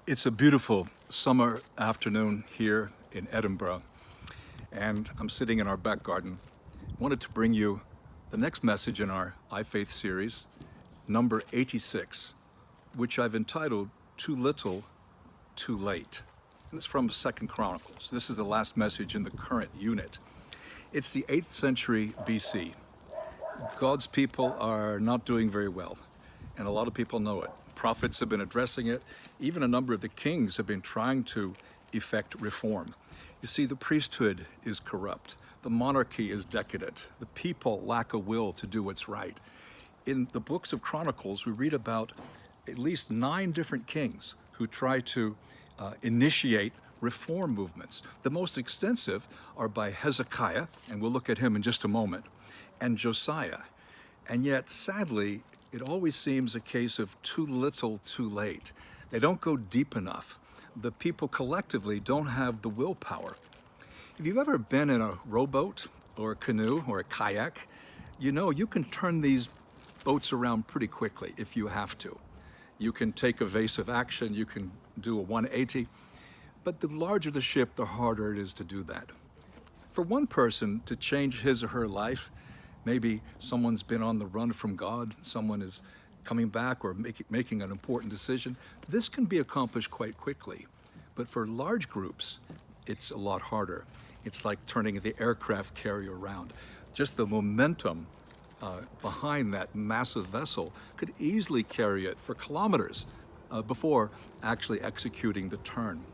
It's a beautiful summer afternoon here in Edinburgh, and I'm sitting in our back garden. I wanted to bring you the next message in our iFaith series, number 86, which I've entitled Too Little, Too Late. And it's from 2nd Chronicles. This is the last message in the current unit. It's the 8th century BC. God's people are not doing very well, and a lot of people know it. Prophets have been addressing it. Even a number of the kings have been trying to effect reform. You see, the priesthood is corrupt. The monarchy is decadent. The people lack a will to do what's right. In the books of Chronicles, we read about at least 9 different kings who try to initiate reform movements. The most extensive are by Hezekiah, and we'll look at him in just a moment, and Josiah. And yet, sadly, it always seems a case of too little, too late. They don't go deep enough. The people collectively don't have the willpower. If you've ever been in a rowboat or a canoe or a kayak, you know you can turn these boats around pretty quickly if you have to. You can take evasive action, you can do a 180, but the larger the ship, the harder it is to do that. For one person to change his or her life, maybe someone's been on the run from God, someone is coming back or making an important decision. This can be accomplished quite quickly. But for large groups, it's a lot harder. It's like turning the aircraft carrier around. Just the momentum behind that massive vessel could easily carry it for kilometers before actually executing the turn.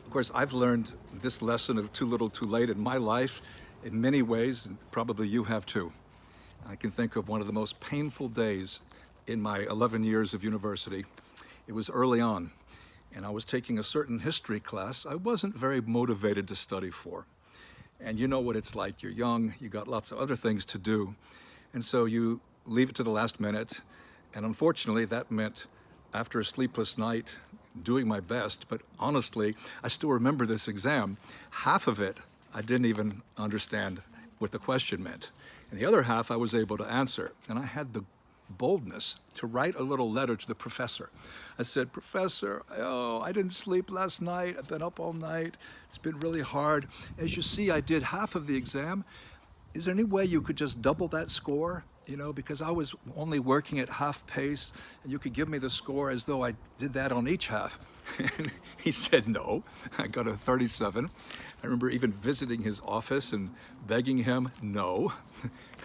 Of course, I've learned this lesson of too little, too late in my life in many ways, and probably you have too. I can think of one of the most painful days in my 11 years of university. It was early on, and I was taking a certain history class I wasn't very motivated to study for. And you know what it's like. You're young, you got lots of other things to do, and so you leave it to the last minute. And unfortunately, that meant after a sleepless night, doing my best, but honestly, I still remember this exam. Half of it I didn't even understand what the question meant. And the other half I was able to answer. And I had the boldness to write a little letter to the professor. I said, "Professor, I didn't sleep last night. I've been up all night. It's been really hard. As you see, I did half of the exam. Is there any way you could just double that score? You know, because I was only working at half pace, and you could give me the score as though I did that on each half." And he said no. I got a 37. I remember even visiting his office and begging him no.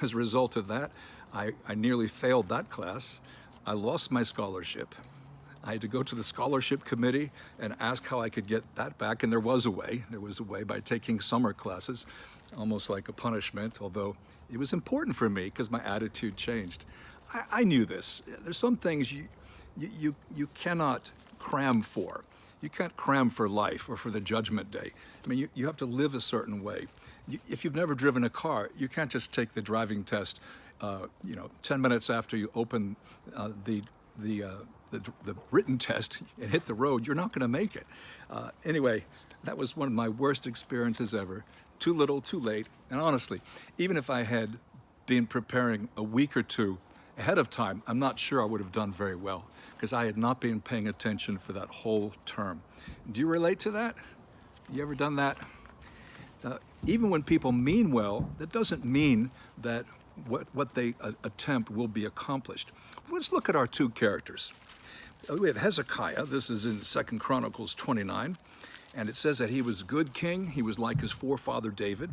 As a result of that, I nearly failed that class. I lost my scholarship. I had to go to the scholarship committee and ask how I could get that back, and there was a way. There was a way by taking summer classes, almost like a punishment, although it was important for me because my attitude changed. I knew this. There's some things you cannot cram for. You can't cram for life or for the judgment day. I mean, you have to live a certain way. If you've never driven a car, you can't just take the driving test 10 minutes after you open the written test and hit the road. You're not going to make it. Anyway, that was one of my worst experiences ever. Too little, too late. And honestly, even if I had been preparing a week or two ahead of time, I'm not sure I would have done very well because I had not been paying attention for that whole term. Do you relate to that? You ever done that? Even when people mean well, that doesn't mean that what they attempt will be accomplished. Let's look at our 2 characters. We have Hezekiah. This is in 2nd Chronicles 29. And it says that he was a good king. He was like his forefather David.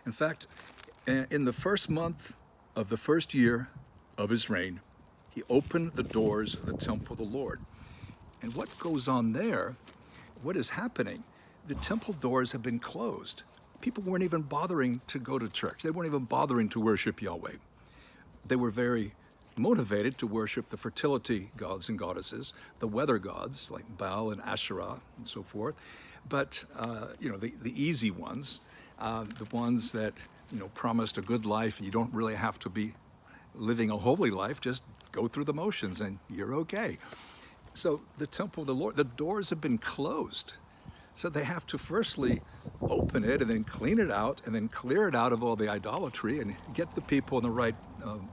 In fact, in the first month of the first year of his reign, he opened the doors of the temple of the Lord. And what goes on there, what is happening? The temple doors have been closed. People weren't even bothering to go to church. They weren't even bothering to worship Yahweh. They were very motivated to worship the fertility gods and goddesses, the weather gods like Baal and Asherah and so forth. But, the easy ones, the ones that, promised a good life. You don't really have to be living a holy life. Just go through the motions and you're okay. So the temple of the Lord, the doors have been closed. So they have to firstly open it and then clean it out and then clear it out of all the idolatry and get the people in the right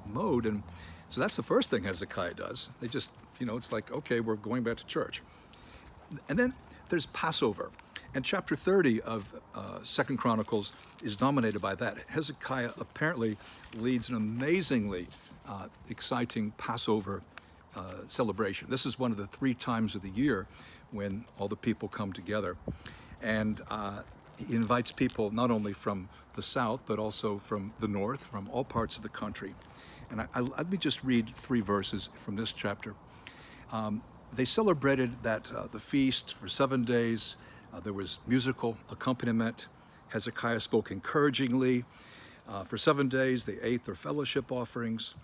mode. And so that's the first thing Hezekiah does. They just, it's like, okay, we're going back to church. And then there's Passover. And chapter 30 of 2 Chronicles is dominated by that. Hezekiah apparently leads an amazingly exciting Passover celebration. This is one of the 3 times of the year when all the people come together. And he invites people not only from the south, but also from the north, from all parts of the country. And let me just read 3 verses from this chapter. They celebrated the feast for 7 days. There was musical accompaniment. Hezekiah spoke encouragingly. For 7 days, they ate their fellowship offerings.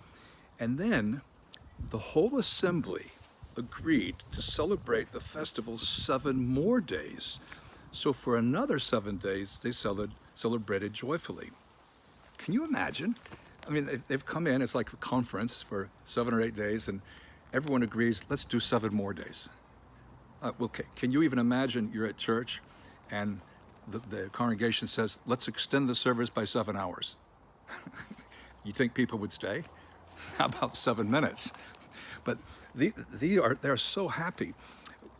And then the whole assembly agreed to celebrate the festival 7 more days. So for another 7 days, they celebrated joyfully. Can you imagine? I mean, they've come in, it's like a conference for 7 or 8 days, and everyone agrees, let's do 7 more days. Okay, can you even imagine you're at church and the congregation says, let's extend the service by 7 hours? You think people would stay? How about 7 minutes? But they're so happy.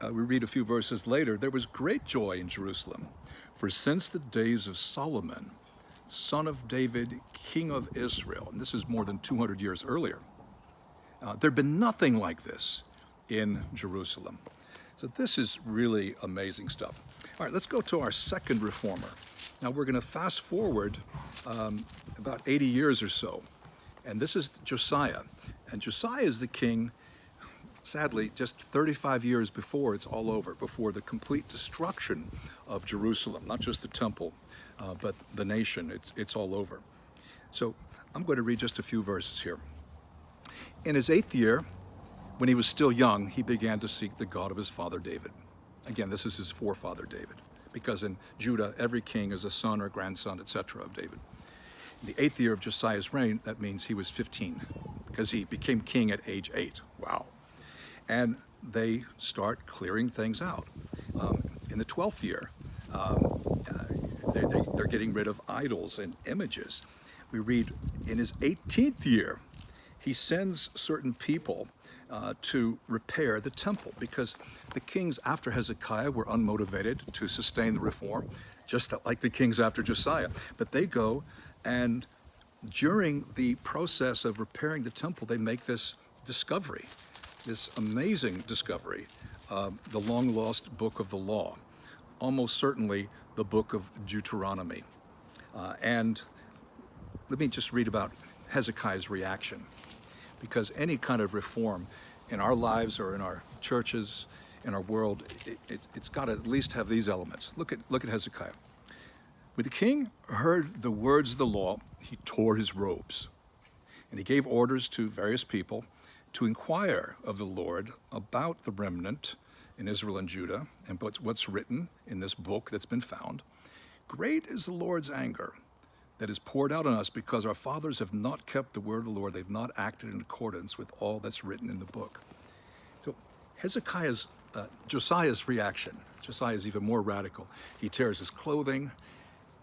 We read a few verses later, there was great joy in Jerusalem, for since the days of Solomon, son of David, king of Israel, and this is more than 200 years earlier, there'd been nothing like this in Jerusalem. So this is really amazing stuff. All right, let's go to our second reformer. Now we're going to fast forward about 80 years or so, and this is Josiah. And Josiah is the king, sadly, just 35 years before it's all over, before the complete destruction of Jerusalem, not just the temple, but the nation. It's all over. So I'm going to read just a few verses here. In his 8th year, when he was still young, he began to seek the God of his father David. Again, this is his forefather David, because in Judah, every king is a son or grandson, etc. of David. In the 8th year of Josiah's reign, that means he was 15, because he became king at age 8. Wow. And they start clearing things out. In the 12th year, they're getting rid of idols and images. We read in his 18th year, he sends certain people to repair the temple, because the kings after Hezekiah were unmotivated to sustain the reform, just like the kings after Josiah. But they go, and during the process of repairing the temple, they make this discovery, this amazing discovery, the long-lost book of the law, almost certainly the book of Deuteronomy. And let me just read about Hezekiah's reaction, because any kind of reform in our lives or in our churches, in our world, it's got to at least have these elements. Look at Hezekiah. When the king heard the words of the law, he tore his robes, and he gave orders to various people to inquire of the Lord about the remnant in Israel and Judah and what's written in this book that's been found. Great is the Lord's anger that is poured out on us, because our fathers have not kept the word of the Lord. They've not acted in accordance with all that's written in the book. So Josiah's reaction, Josiah is even more radical. He tears his clothing.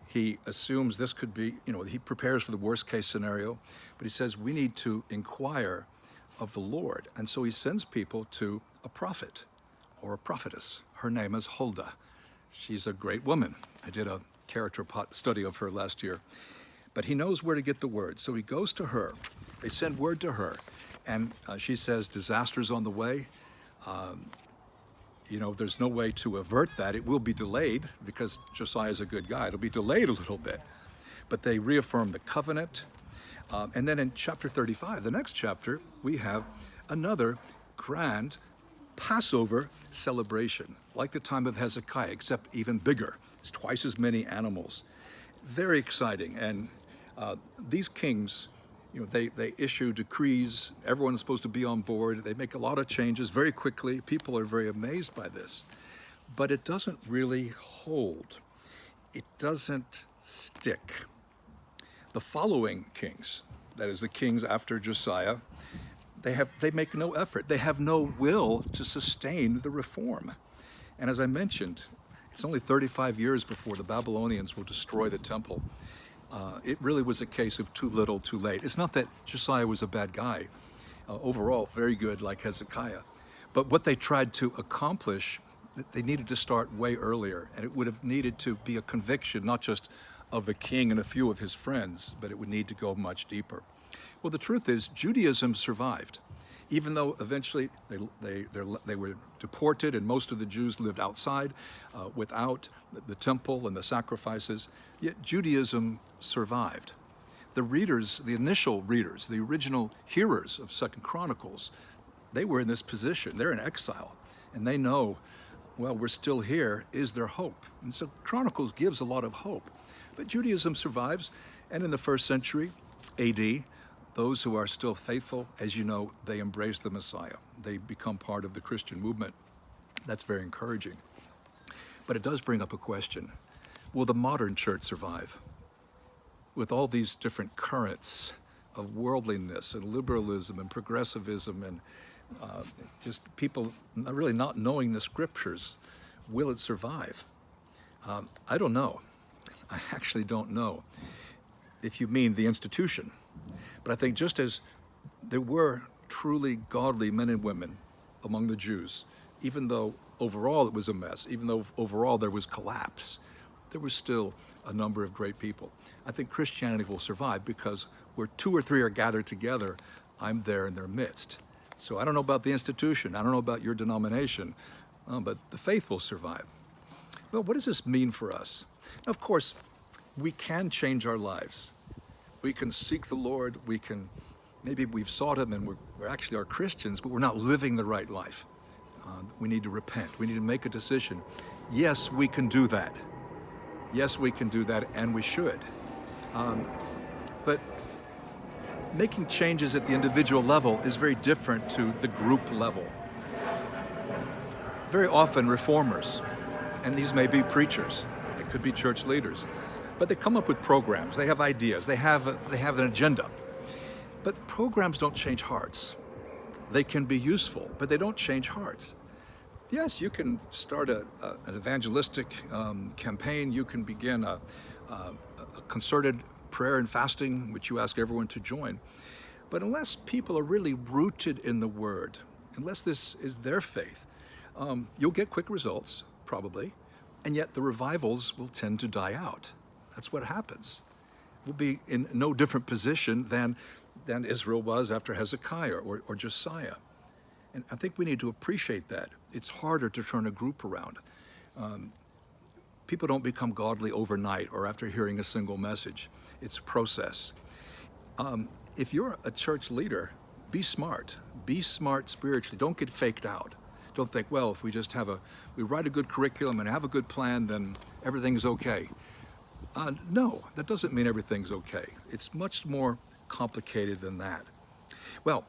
He assumes this could be, he prepares for the worst case scenario, but he says we need to inquire of the Lord. And so he sends people to a prophet or a prophetess. Her name is Huldah. She's a great woman. I did a character study of her last year. But he knows where to get the word. So he goes to her. They send word to her. And she says, disaster's on the way. There's no way to avert that. It will be delayed, because Josiah's a good guy. It'll be delayed a little bit. But they reaffirm the covenant. And then in chapter 35, the next chapter, we have another grand Passover celebration, like the time of Hezekiah, except even bigger. It's twice as many animals. Very exciting. And these kings, they issue decrees. Everyone is supposed to be on board. They make a lot of changes very quickly. People are very amazed by this. But it doesn't really hold. It doesn't stick. The following kings, that is the kings after Josiah, they make no effort. They have no will to sustain the reform. And as I mentioned, it's only 35 years before the Babylonians will destroy the temple. It really was a case of too little, too late. It's not that Josiah was a bad guy. Overall, very good, like Hezekiah. But what they tried to accomplish They needed to start way earlier, and it would have needed to be a conviction, not just of the king and a few of his friends, but it would need to go much deeper. Well, the truth is, Judaism survived. Even though eventually they were deported and most of the Jews lived outside without the temple and the sacrifices, yet Judaism survived. The readers, the initial readers, the original hearers of 2 Chronicles, they were in this position. They're in exile, and they know, well, we're still here. Is there hope? And so Chronicles gives a lot of hope. But Judaism survives, and in the 1st century AD, those who are still faithful, as you know, they embrace the Messiah. They become part of the Christian movement. That's very encouraging. But it does bring up a question. Will the modern church survive? With all these different currents of worldliness and liberalism and progressivism and just people really not knowing the scriptures, will it survive? I don't know. I actually don't know, if you mean the institution. But I think just as there were truly godly men and women among the Jews, even though overall it was a mess, even though overall there was collapse, there was still a number of great people. I think Christianity will survive because where 2 or 3 are gathered together, I'm there in their midst. So I don't know about the institution, I don't know about your denomination, but the faith will survive. Well, what does this mean for us? Of course, we can change our lives. We can seek the Lord, maybe we've sought him and we're actually are Christians, but we're not living the right life. We need to repent, we need to make a decision. Yes, we can do that. Yes, we can do that, and we should. But making changes at the individual level is very different to the group level. Very often reformers, and these may be preachers, it could be church leaders, but they come up with programs, they have ideas, they have an agenda. But programs don't change hearts. They can be useful, but they don't change hearts. Yes, you can start an evangelistic campaign, you can begin a concerted prayer and fasting, which you ask everyone to join. But unless people are really rooted in the Word, unless this is their faith, you'll get quick results, probably, and yet the revivals will tend to die out. That's what happens. We'll be in no different position than Israel was after Hezekiah or Josiah. And I think we need to appreciate that. It's harder to turn a group around. People don't become godly overnight or after hearing a single message. It's a process. If you're a church leader, be smart. Be smart spiritually. Don't get faked out. Don't think, well, if we write a good curriculum and have a good plan, then everything's okay. No, that doesn't mean everything's okay. It's much more complicated than that. Well,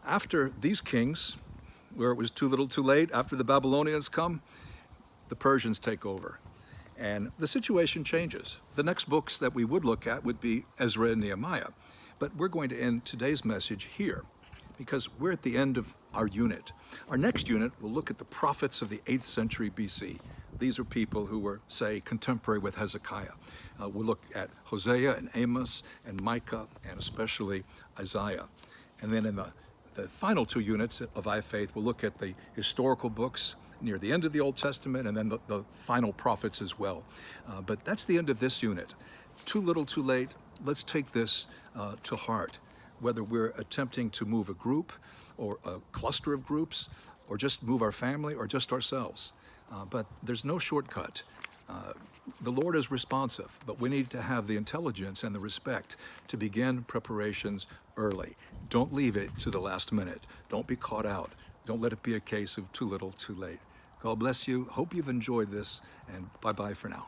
after these kings, where it was too little too late, after the Babylonians come, the Persians take over. And the situation changes. The next books that we would look at would be Ezra and Nehemiah. But we're going to end today's message here because we're at the end of our unit. Our next unit will look at the prophets of the 8th century BC. These are people who were, say, contemporary with Hezekiah. We'll look at Hosea and Amos and Micah and especially Isaiah. And then in the final 2 units of iFaith, we'll look at the historical books near the end of the Old Testament and then the final prophets as well. But that's the end of this unit. Too little, too late. Let's take this to heart, whether we're attempting to move a group or a cluster of groups or just move our family or just ourselves. But there's no shortcut. The Lord is responsive, but we need to have the intelligence and the respect to begin preparations early. Don't leave it to the last minute. Don't be caught out. Don't let it be a case of too little, too late. God bless you. Hope you've enjoyed this, and bye-bye for now.